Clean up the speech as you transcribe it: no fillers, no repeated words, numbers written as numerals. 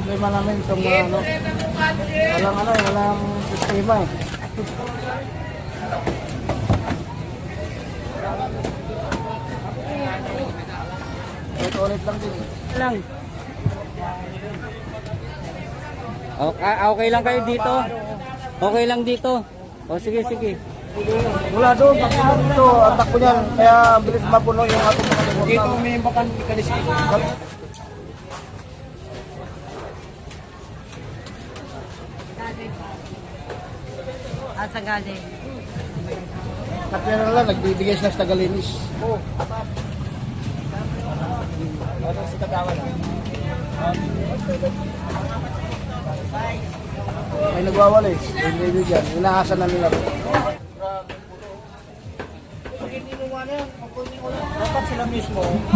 problema namin itong ano, walang sistema eh. Ulit lang din. Lang. Okay lang kayo dito? Okay lang dito? O sige, sige. Mula doon, pagpunod dito, atak ko niyan, kaya bilis mapuno yung ating mga limot. Dito may bakan mekanismo. Asa galing? Kapya na lang, nagbibigay siya sa tagalinis. Oo. Ano si Kagawa na? May nagwawalis, may bibigyan, inaasa na nila. Dapat sila mismo